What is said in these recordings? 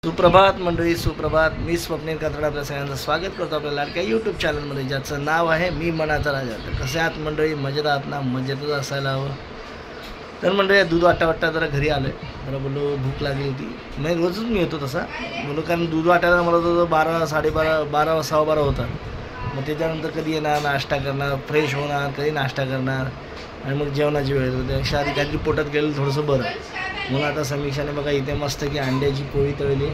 सुप्रभात मंडळी, सुप्रभात. मी स्वप्नील कात्रड आपल्या सगळ्यांचं स्वागत करतो आपल्या लाडक्या यूट्यूब चॅनलमध्ये, ज्याचं नाव आहे मी मनाचा राजा. तर कसे आहात मंडळी? मजेत आहात ना? मजेतच असायला हवं. तर मंडळी दूध वाटा जरा घरी आलो आहे. जरा बोललो भूक लागली होती. नाही, रोजच मी येतो तसा बोललो, कारण दूध वाटायला मला तो 12, 12:30, 12, 12:15 होता. मग त्याच्यानंतर कधी येणार, नाश्ता करणार, फ्रेश होणार, कधी नाश्ता करणार आणि मग जेवणाची वेळ होते. त्यापेक्षा आधी काहीतरी पोटात गेलं थोडंसं बरं. म्हणून आता समीक्षाने बघा इथे मस्त की अंड्याची पोळी तळली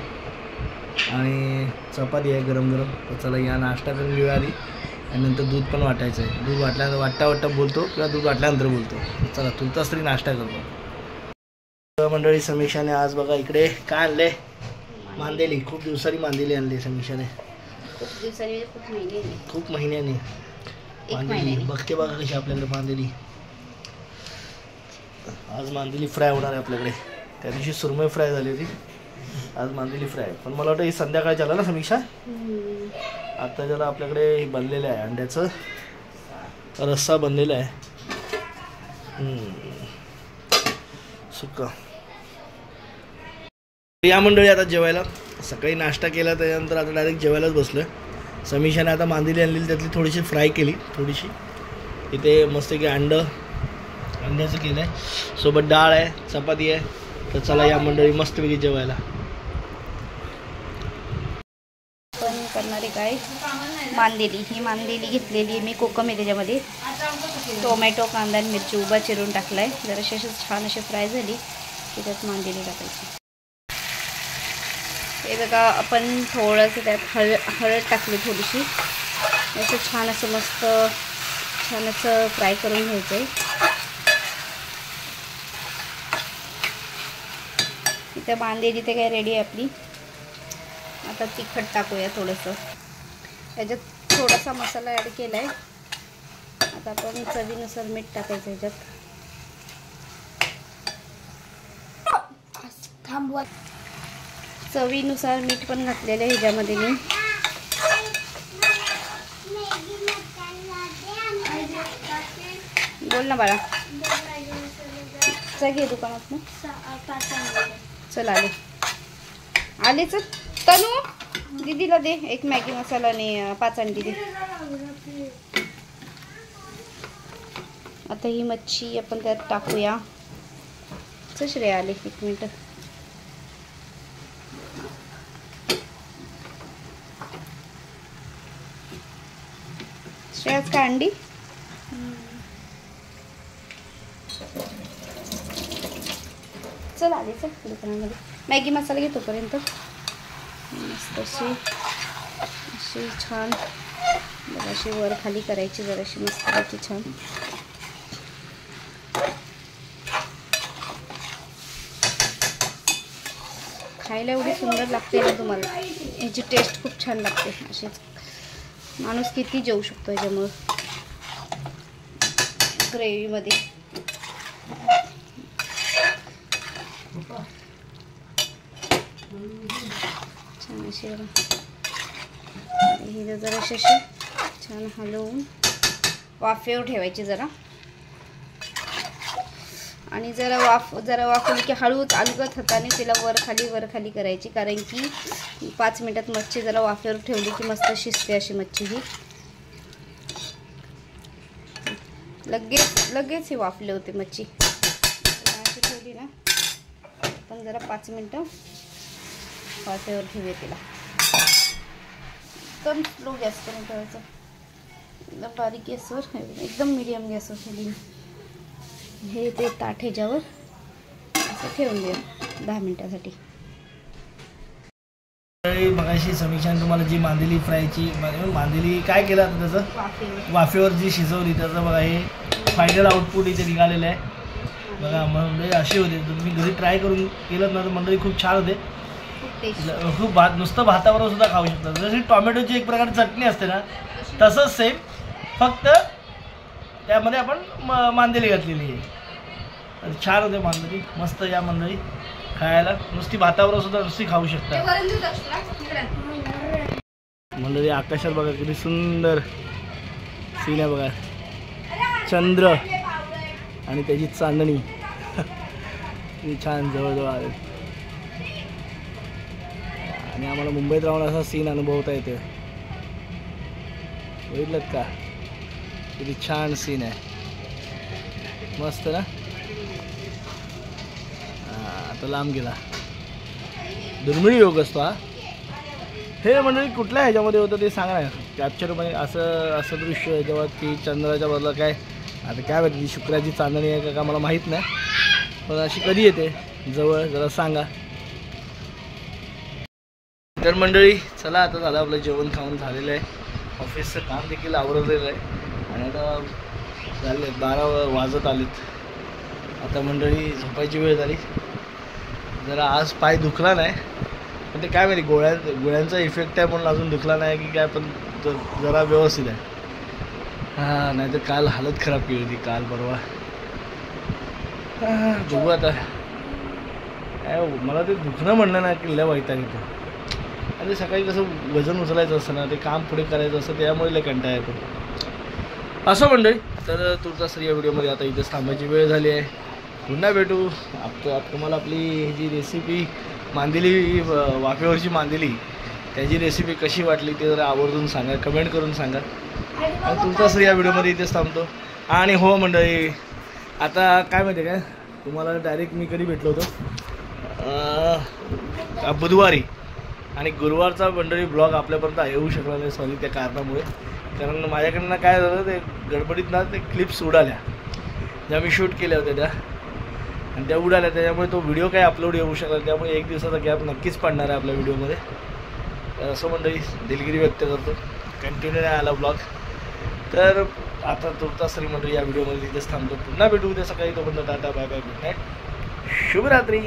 आणि चपाती आहे गरम गरम. तर चला या नाश्ता करून घेऊया आधी आणि नंतर दूध पण वाटायचं आहे. दूध वाटल्यानंतर वाटता बोलतो किंवा दूध वाटल्यानंतर बोलतो. चला तुमचाच तरी नाश्ता करतो. मंडळी समीक्षाने आज बघा इकडे काय आणले, मांदेली. खूप दिवसांनी मांदेली आणली समीक्षाने, खूप महिन्याने मांदेली. बघते बघा कशी आपल्याकडे मांदेली. आज मांदेली फ्राय होणार आहे आपल्याकडे. त्या दिवशी सुरमई फ्राय झाली होती, आज मांदेली फ्राय. पण मला वाटतं ही संध्याकाळी झालं ना समीक्षा? आता ज्याला आपल्याकडे बनलेलं आहे अंड्याचं रस्सा बनलेला आहे सुक्का. या मंडळी आता जेवायला. सकाळी नाश्ता केला त्याच्यानंतर आता डायरेक्ट जेवायलाच बसलो आहे. समीक्षाने आता मांदेली आणलेली त्यातली थोडीशी फ्राय केली, थोडीशी. इथे मस्त की अंड्याचं केलं आहे, सोबत डाळ आहे, चपाती आहे. तर चला या मंडळी मस्तपैकी जेवायला. पण करणारे काय, मांदेली. ही मांदेली घेतलेली मी, कोकम आहे त्याच्यामध्ये, टोमॅटो, कांदा आणि मिरची उभा चिरून टाकलाय. जराशी अशी छान अशी फ्राय झाली की त्यात मांदेली टाकायची. हे बघा आपण थोडंसं त्यात हळद टाकली थोडीशी. असं छान असं मस्त छान असं फ्राय करून घ्यायचं आहे. इथे मांदेली ते काय रेडी आहे आपली. आता तिखट टाकूया थोडंसं. याच्यात थोडासा मसाला ॲड केला आहे. आता आपण चवीनुसार मीठ टाकायचं ह्याच्यात. थांबवा. चवीनुसार मीठ पण घातलेलं आहे ह्याच्यामध्ये मी. बोल ना बाळा. चल घे दुकानात ना. चल आलेच. तनू दीदीला दे एक मॅगी मसाला आणि 5 अंडी दे. आता ही मच्छी आपण त्यात टाकूया. श्रेय आले, 1 मिनिट. श्रेयाच काय अंडी? चल आले, चल दुकानामध्ये. मॅगी मसाला घेतो पर्यंत. मस्त अशी छान जराशी वर खाली करायची, जराशी मस्त करायची छान. खायला एवढी सुंदर लागते ना तुम्हाला. याची टेस्ट खूप छान लागते. अशीच माणूस किती जेवू शकतो याच्यामुळं ग्रेव्हीमध्ये. छान अशी ही जराशी छान हलवून वाफेवर ठेवायची जरा. आणि जरा वाफवली की हळूच अलगद हाताने तिला वर खाली करायची, कारण की 5 मिनिटात मच्छी जरा वाफेवर ठेवली की मस्त शिजते अशी मच्छी ही. लगेच ही वाफले होते मच्छी. अशी ठेवली ना पण जरा 5 मिनिटं वाफेवर ठेवूया तिला. एकदम स्लो गॅस करून ठेवायचं, एकदम बारीक गॅसवर, एकदम मीडियम गॅसवर ठेवली. हे ते ताट ह्याच्यावर असं ठेवून देऊ 10 मिनिटासाठी. मगाशी समीक्षाने तुम्हाला जी मांदेली फ्रायची मांदेली काय केलं आता त्याचं वाफेवर जी शिजवली त्याचं बघा हे फायनल आउटपुट इथे निघालेलं आहे बघा. म्हणजे अशी होते, तुम्ही घरी ट्राय करून केलं ना तर मंडळी खूप छान होते. खूप नुसतं भाताबरोबर सुद्धा खाऊ शकतात. जशी टोमॅटोची एक प्रकारची चटणी असते ना तसंच सेम, फक्त त्यामध्ये आपण मांदेली घातलेली आहे. छान होते मांदेली, मस्त. या मंडळी खायला नुसती भाताबरोबर सुद्धा नुसती खाऊ शकता मंडळी. आकाशात बघा किती सुंदर सीन आहे बघा. चंद्र आणि त्याची चांदणी छान जवळजवळ आले. आणि आम्हाला मुंबईत राहून असा सीन अनुभवता येतो. बघितलं का किती छान सीन आहे, मस्त ना. आता लांब गेला, दुर्मिळ योग असतो हा. हे मंडळी कुठल्या ह्याच्यामध्ये होतं ते सांगा ना कॅप्चर. म्हणजे असं दृश्य आहे जेव्हा ती चंद्राच्या बदला काय, आता काय माहिती शुक्राची चांदणी आहे का मला माहीत नाही, पण अशी कधी येते जवळ जरा सांगा. तर मंडळी चला, आता झालं आपलं जेवण खाऊन झालेलं आहे, ऑफिसचं काम देखील आवरलेलं आहे आणि आता झाले 12 वाजत आलेत. आता मंडळी झोपायची वेळ झाली. जरा आज पाय दुखला नाही, पण ते काय माहिती गोळ्यांचा इफेक्ट आहे म्हणून अजून दुखला नाही की काय, पण जरा व्यवस्थित आहे. हां, नाही तर काल हालत खराब केली होती काल परवा. बघू आता काय, मला ते दुखणं म्हणलं ना की लय वैताग येतो. आणि सकाळी कसं वजन उचलायचं असतं ना, ते काम पुढे करायचं असतं, त्यामुळे लय कंटाळा येतो. असं मंडळी, तर तुर्तासरी या व्हिडिओमध्ये आता इथेच थांबायची वेळ झाली आहे. पुन्हा भेटू. तुम्हाला आपली जी रेसिपी मांदेली, वाफेवरची मांदेली, त्याची रेसिपी कशी वाटली ते जरा आवर्जून सांगा, कमेंट करून सांगा. आणि तुर्तासरी या व्हिडिओमध्ये इथेच थांबतो. आणि हो मंडळी, आता काय माहिती आहे काय, तुम्हाला डायरेक्ट मी कधी भेटलो होतो बुधवारी, आणि गुरुवारचा मंडळी ब्लॉग आपल्यापर्यंत येऊ शकला नाही सॉरी त्या कारणामुळे. कारण माझ्याकडनं काय झालं, ते गडबडीत ना ते क्लिप्स उडाल्या ज्या मी शूट केल्या होत्या त्या, आणि त्या उडाल्या, त्याच्यामुळे तो व्हिडिओ काय अपलोड येऊ शकला. त्यामुळे 1 दिवसाचा गॅप नक्कीच पडणार आहे आपल्या व्हिडिओमध्ये. तर असं मंडळी दिलगिरी व्यक्त करतो, कंटिन्यू नाही आला ब्लॉग. तर आता तुर्तासरी मंडळी या व्हिडिओमध्ये तिथेच थांबतो. पुन्हा भेटू उद्या सकाळी. तोपर्यंत tata, bye bye, good night, शुभरात्री.